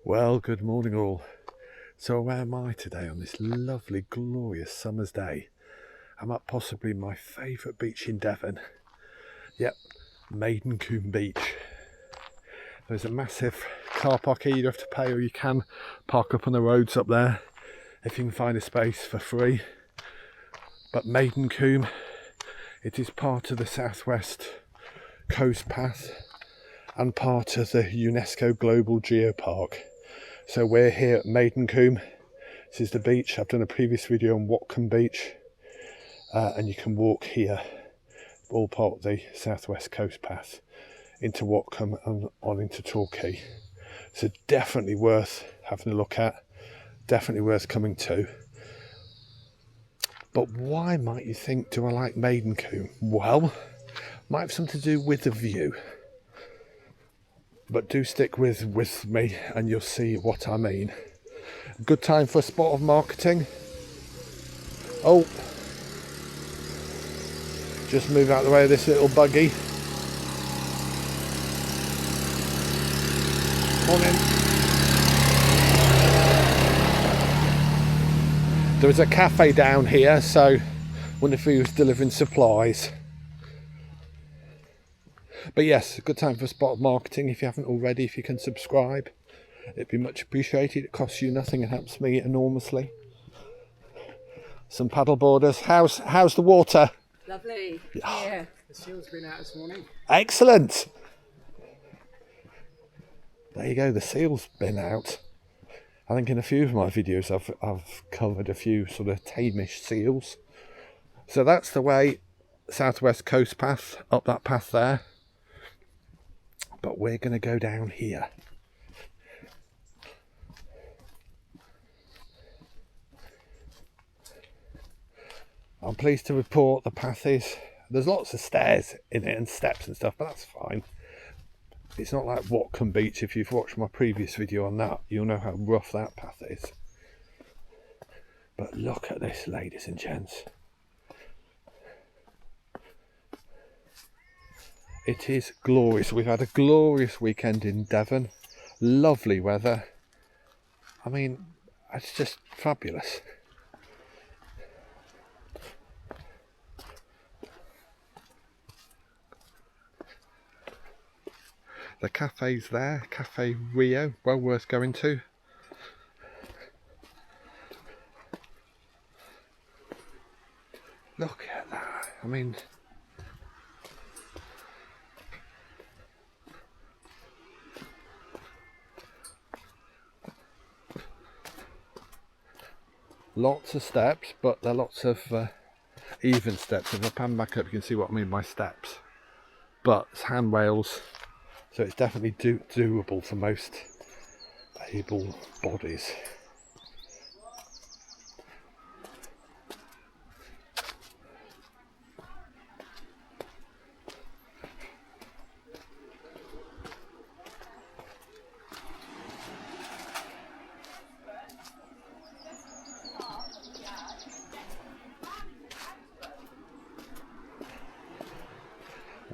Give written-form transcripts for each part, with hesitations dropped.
Well, good morning all. So where am I today on this lovely, glorious summer's day? I'm at possibly my favourite beach in Devon. Yep, Maidencombe Beach. There's a massive car park here you have to pay, or you can park up on the roads up there if you can find a space for free. But Maidencombe, it is part of the Southwest Coast Path and part of the UNESCO Global Geopark. So we're here at Maidencombe. This is the beach. I've done a previous video on Woodland Beach, and you can walk here, all part of the Southwest Coast Path, into Watcombe and on into Torquay. So definitely worth having a look at, definitely worth coming to. But why might you think, do I like Maidencombe? Well, might have something to do with the view. But do stick with me and you'll see what I mean. Good time for a spot of marketing. Oh, just move out of the way of this little buggy. Morning. There was a cafe down here, so I wonder if he was delivering supplies. But yes, a good time for a spot of marketing. If you haven't already, if you can subscribe, it'd be much appreciated. It costs you nothing and helps me enormously. Some paddle boarders. How's the water? Lovely. Yeah. The seal's been out this morning. Excellent. There you go. The seal's been out. I think in a few of my videos I've covered a few sort of tamish seals. So that's the way, Southwest Coast Path, up that path there. But we're going to go down here. I'm pleased to report the path there's lots of stairs in it and steps and stuff, but that's fine. It's not like Watcombe Beach. If you've watched my previous video on that, you'll know how rough that path is. But look at this, ladies and gents. It is glorious. We've had a glorious weekend in Devon. Lovely weather. I mean, it's just fabulous. The cafe's there, Cafe Rio, well worth going to. Look at that. I mean, lots of steps, but there are lots of even steps. If I pan back up, you can see what I mean by steps. But it's handrails, so it's definitely doable for most able bodies.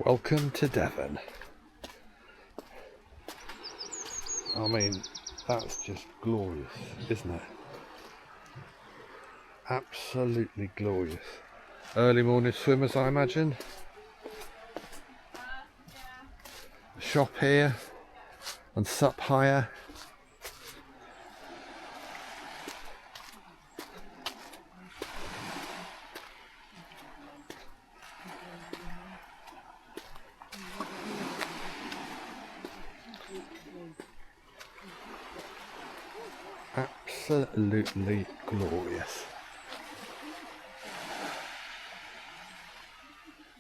Welcome to Devon. I mean, that's just glorious, isn't it? Absolutely glorious. Early morning swimmers, I imagine. Shop here and sup higher. Absolutely glorious.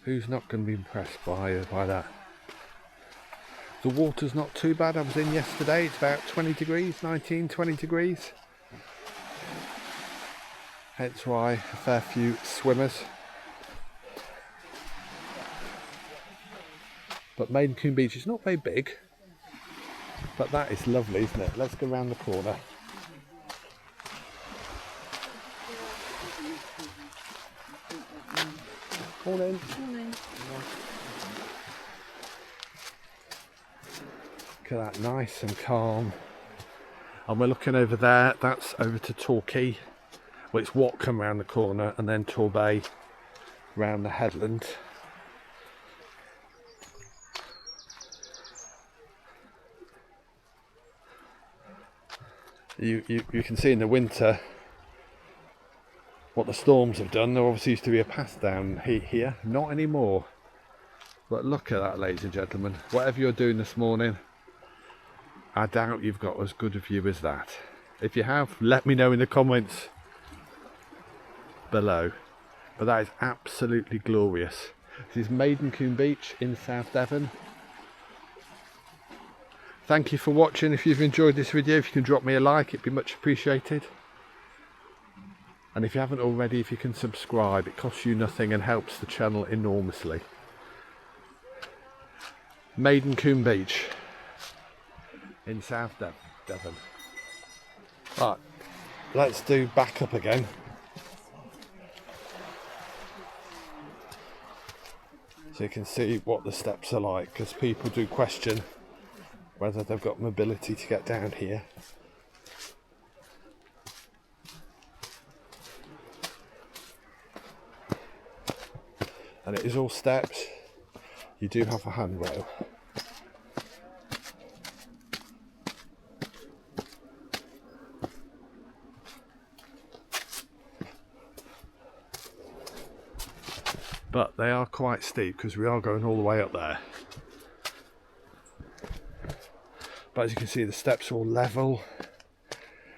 Who's not going to be impressed by that? The water's not too bad. I was in yesterday. It's about 20 degrees, 19, 20 degrees. Hence why a fair few swimmers. But Maidencombe Beach is not very big. But that is lovely, isn't it? Let's go round the corner. Morning. Morning. Look at that, nice and calm. And we're looking over there, that's over to Torquay. Well, it's Watcombe round the corner and then Torbay round the headland. You can see in the winter what the storms have done. There obviously used to be a path down here, not anymore. But look at that, ladies and gentlemen. Whatever you're doing this morning, I doubt you've got as good a view as that. If you have, let me know in the comments below. But that is absolutely glorious. This is Maidencombe Beach in South Devon. Thank you for watching. If you've enjoyed this video, if you can drop me a like, it'd be much appreciated. And if you haven't already, if you can subscribe, it costs you nothing and helps the channel enormously. Maidencombe Beach in South Devon. Right, let's do back up again. So you can see what the steps are like, because people do question whether they've got mobility to get down here. And it is all steps. You do have a handrail. But they are quite steep because we are going all the way up there. But as you can see, the steps are all level,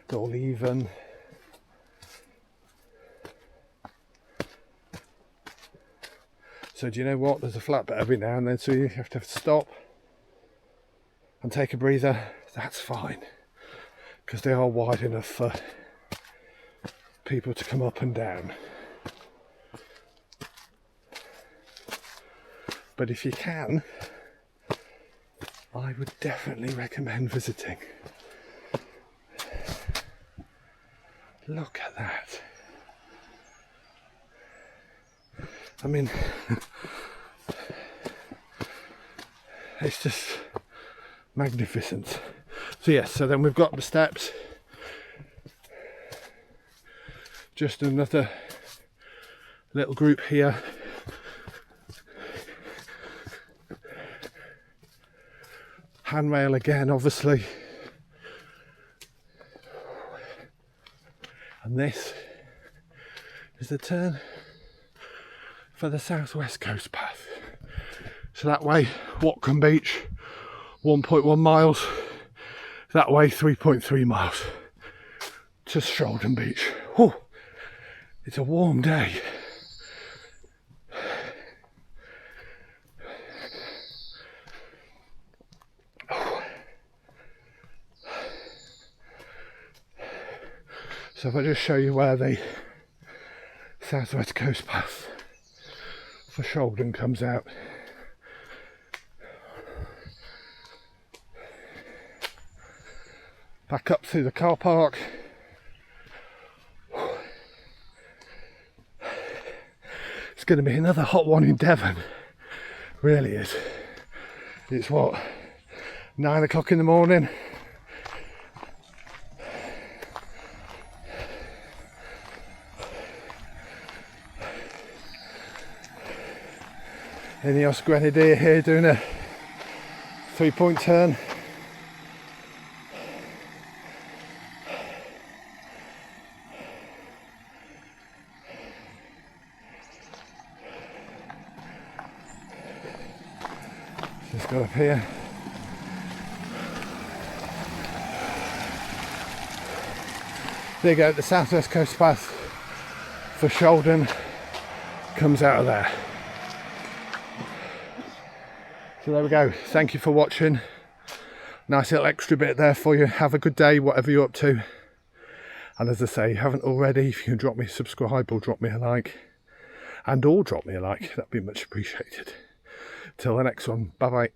they're all even. So do you know what? There's a flat bit every now and then, so you have to stop and take a breather. That's fine, because they are wide enough for people to come up and down. But if you can, I would definitely recommend visiting. Look at that. I mean, it's just magnificent. So yes, so then we've got the steps. Just another little group here. Handrail again, obviously. And this is the turn for the southwest coast path. So that way, Watcombe Beach, 1.1 miles. That way, 3.3 miles to Shoulden Beach. Whew. It's a warm day. So if I just show you where the southwest coast path for Shoulden comes out. Back up through the car park. It's going to be another hot one in Devon. Really is. It's what, 9 o'clock in the morning. Ineos Grenadier here doing a 3-point turn. Just got up here. There you go, the southwest coast path for Shoulden comes out of there. So there we go. Thank you for watching. Nice little extra bit there for you. Have a good day, whatever you're up to. And as I say, if you haven't already, if you can drop me a subscribe or drop me a like. And or drop me a like, that'd be much appreciated. Till the next one. Bye bye.